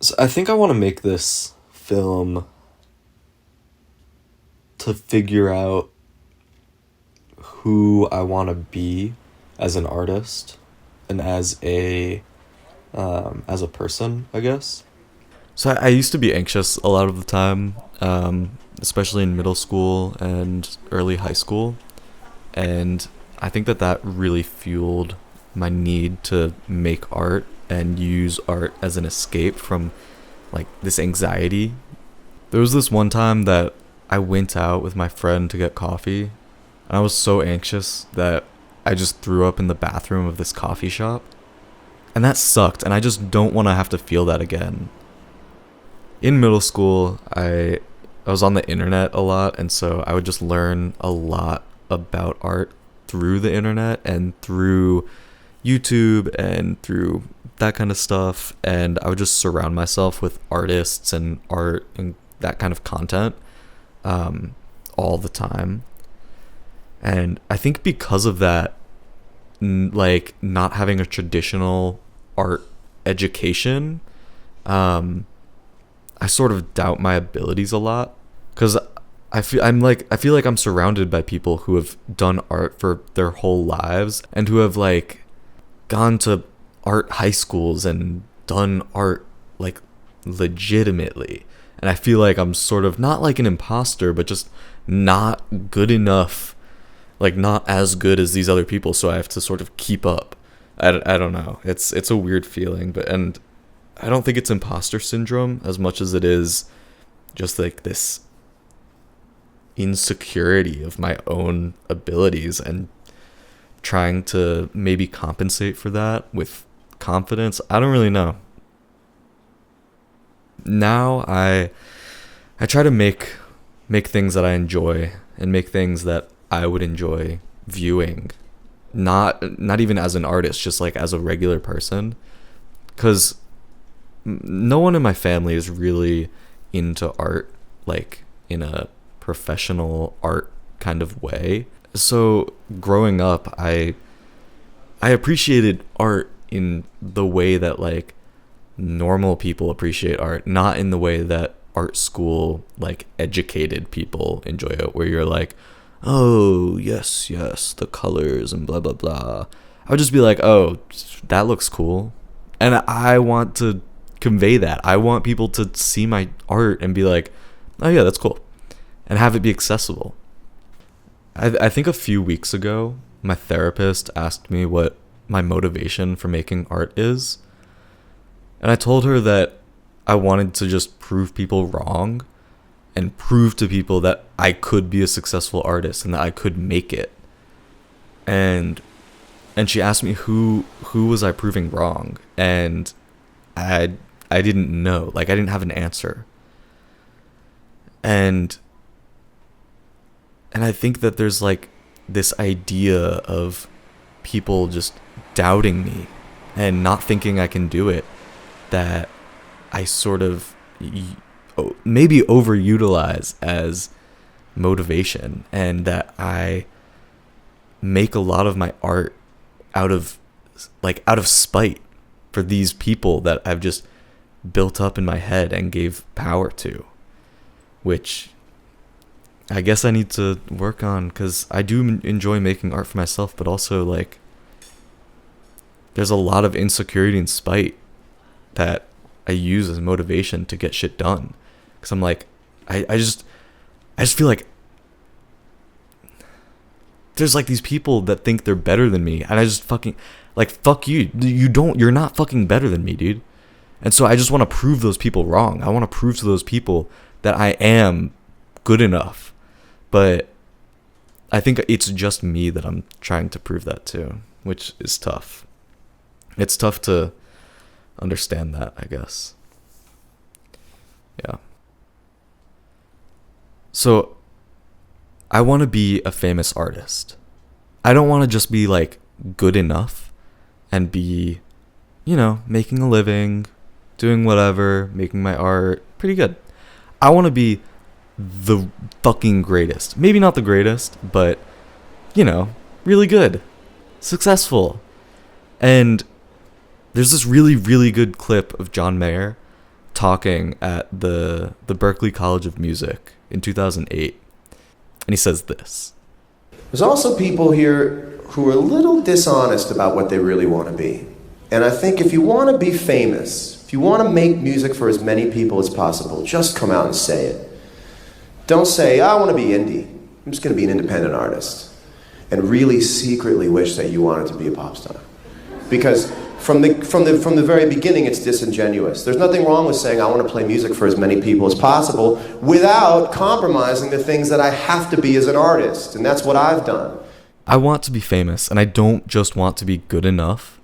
So I think I want to make this film to figure out who I want to be as an artist and as a person, I guess. So I used to be anxious a lot of the time, especially in middle school and early high school. And I think that really fueled my need to make art and use art as an escape from like this anxiety. There was this one time that I went out with my friend to get coffee, and I was so anxious that I just threw up in the bathroom of this coffee shop. And that sucked, and I just don't want to have to feel that again. In middle school, I was on the internet a lot, and so I would just learn a lot about art through the internet and through YouTube and through that kind of stuff. And I would just surround myself with artists and art and that kind of content all the time. And I think because of that, like not having a traditional art education, I sort of doubt my abilities a lot, because I feel like I'm surrounded by people who have done art for their whole lives and who have like gone to art high schools and done art like legitimately. And I feel like I'm sort of not like an imposter, but just not good enough, like not as good as these other people, so I have to sort of keep up. I don't know. It's a weird feeling, and I don't think it's imposter syndrome as much as it is just like this insecurity of my own abilities and trying to maybe compensate for that with confidence. I don't really know. Now I try to make things that I enjoy and make things that I would enjoy viewing, not even as an artist, just like as a regular person, because no one in my family is really into art like in a professional art kind of way. So growing up, I appreciated art in the way that like normal people appreciate art, not in the way that art school like educated people enjoy it, where you're like, oh yes, the colors and blah blah blah. I would just be like, oh, that looks cool, and I want to convey that. I want people to see my art and be like, oh yeah, that's cool, and have it be accessible. I think a few weeks ago, my therapist asked me what my motivation for making art is, and I told her that I wanted to just prove people wrong and prove to people that I could be a successful artist and that I could make it. And she asked me who was I proving wrong, and I didn't know. Like I didn't have an answer. And I think that there's like this idea of people just doubting me and not thinking I can do it, that I sort of maybe overutilize as motivation, and that I make a lot of my art out of spite for these people that I've just built up in my head and gave power to, which I guess I need to work on, because I do enjoy making art for myself, but also like there's a lot of insecurity and spite that I use as motivation to get shit done. Because I'm like, I just feel like there's like these people that think they're better than me, and I just fucking like, fuck you. You're not fucking better than me, dude. And so I just want to prove those people wrong. I want to prove to those people that I am good enough. But I think it's just me that I'm trying to prove that to, which is tough. It's tough to understand that, I guess. Yeah. So I want to be a famous artist. I don't want to just be like good enough and be, making a living, doing whatever, making my art pretty good. I want to be the fucking greatest. Maybe not the greatest, but really good, successful. And there's this really, really good clip of John Mayer talking at the Berklee College of Music in 2008, and he says this. There's also people here who are a little dishonest about what they really want to be. And I think if you want to be famous, if you want to make music for as many people as possible, just come out and say it. Don't say, I want to be indie. I'm just going to be an independent artist. And really secretly wish that you wanted to be a pop star. Because from the very beginning, it's disingenuous. There's nothing wrong with saying, I want to play music for as many people as possible without compromising the things that I have to be as an artist. And that's what I've done. I want to be famous, and I don't just want to be good enough.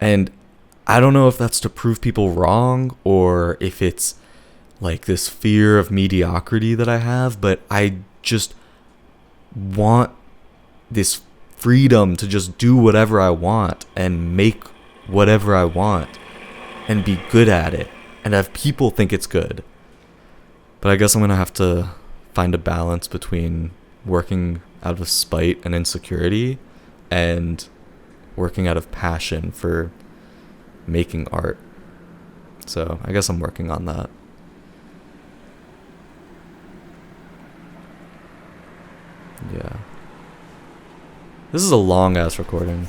And I don't know if that's to prove people wrong or if it's like this fear of mediocrity that I have, but I just want this freedom to just do whatever I want and make whatever I want and be good at it and have people think it's good. But I guess I'm going to have to find a balance between working out of spite and insecurity and working out of passion for making art. So I guess I'm working on that. Yeah. This is a long ass recording.